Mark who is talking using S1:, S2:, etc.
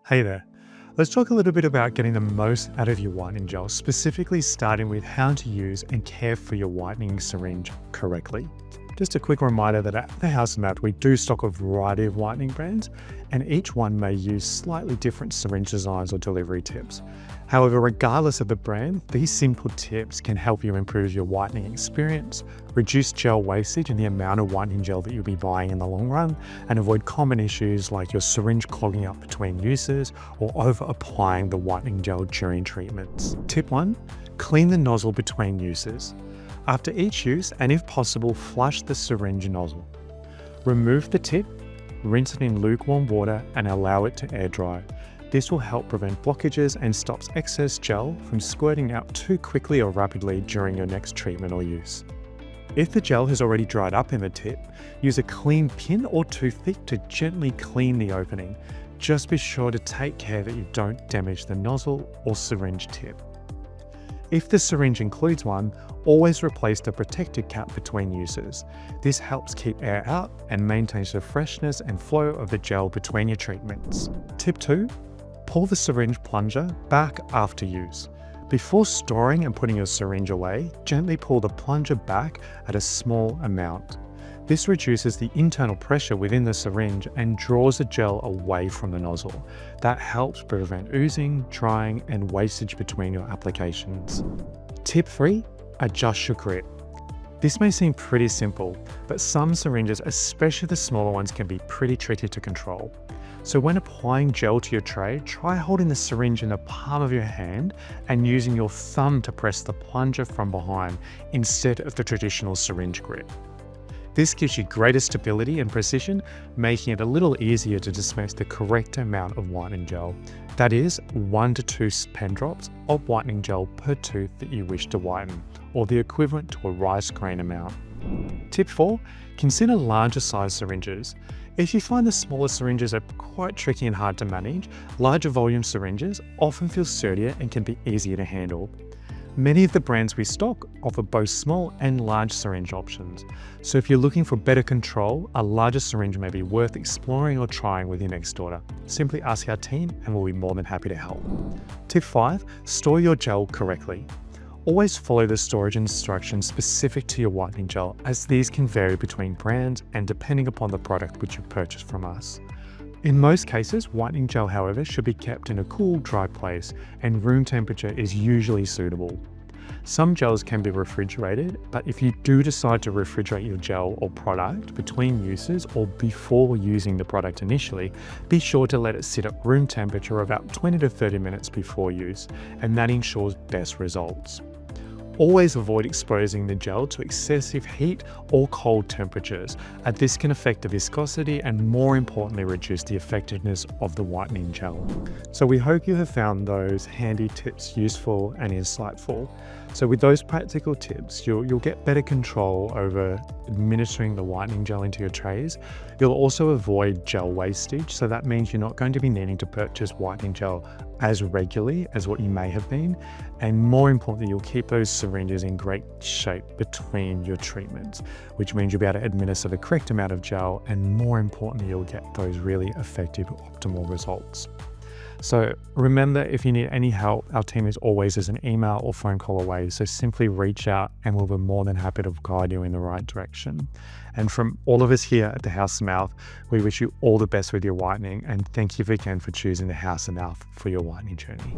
S1: Hey there. Let's talk a little bit about getting the most out of your whitening gel, specifically starting with how to use and care for your whitening syringe correctly. Just a quick reminder that at the House Mouth, we do stock a variety of whitening brands, and each one may use slightly different syringe designs or delivery tips. However, regardless of the brand, these simple tips can help you improve your whitening experience, reduce gel wastage and the amount of whitening gel that you'll be buying in the long run, and avoid common issues like your syringe clogging up between uses or over applying the whitening gel during treatments. Tip 1. Clean the nozzle between uses. After each use, and if possible, flush the syringe nozzle. Remove the tip, rinse it in lukewarm water and allow it to air dry. This will help prevent blockages and stops excess gel from squirting out too quickly or rapidly during your next treatment or use. If the gel has already dried up in the tip, use a clean pin or toothpick to gently clean the opening. Just be sure to take care that you don't damage the nozzle or syringe tip. If the syringe includes one, always replace the protected cap between uses. This helps keep air out and maintains the freshness and flow of the gel between your treatments. Tip 2. Pull the syringe plunger back after use. Before storing and putting your syringe away, gently pull the plunger back at a small amount. This reduces the internal pressure within the syringe and draws the gel away from the nozzle. That helps prevent oozing, drying, and wastage between your applications. Tip 3. Adjust your grip. This may seem pretty simple, but some syringes, especially the smaller ones, can be pretty tricky to control. So when applying gel to your tray, try holding the syringe in the palm of your hand and using your thumb to press the plunger from behind instead of the traditional syringe grip. This gives you greater stability and precision, making it a little easier to dispense the correct amount of whitening gel. That is 1 to 2 pen drops of whitening gel per tooth that you wish to whiten, or the equivalent to a rice grain amount. Tip 4. Consider larger size syringes. If you find the smaller syringes are quite tricky and hard to manage, larger volume syringes often feel sturdier and can be easier to handle. Many of the brands we stock offer both small and large syringe options. So if you're looking for better control, a larger syringe may be worth exploring or trying with your next order. Simply ask our team and we'll be more than happy to help. Tip 5. Store your gel correctly. Always follow the storage instructions specific to your whitening gel, as these can vary between brands and depending upon the product which you purchase from us. In most cases, whitening gel, however, should be kept in a cool, dry place, and room temperature is usually suitable. Some gels can be refrigerated, but if you do decide to refrigerate your gel or product between uses or before using the product initially, be sure to let it sit at room temperature about 20 to 30 minutes before use, and that ensures best results. Always avoid exposing the gel to excessive heat or cold temperatures, as this can affect the viscosity and, more importantly, reduce the effectiveness of the whitening gel. So we hope you have found those handy tips useful and insightful. So with those practical tips, you'll get better control over administering the whitening gel into your trays. You'll also avoid gel wastage, so that means you're not going to be needing to purchase whitening gel as regularly as what you may have been. And more importantly, you'll keep those syringes in great shape between your treatments, which means you'll be able to administer the correct amount of gel, and more importantly, you'll get those really effective, optimal results. So remember, if you need any help, our team is always as an email or phone call away. So simply reach out and we'll be more than happy to guide you in the right direction. And from all of us here at the House Mouth, we wish you all the best with your whitening, and thank you again for choosing the House Mouth for your whitening journey.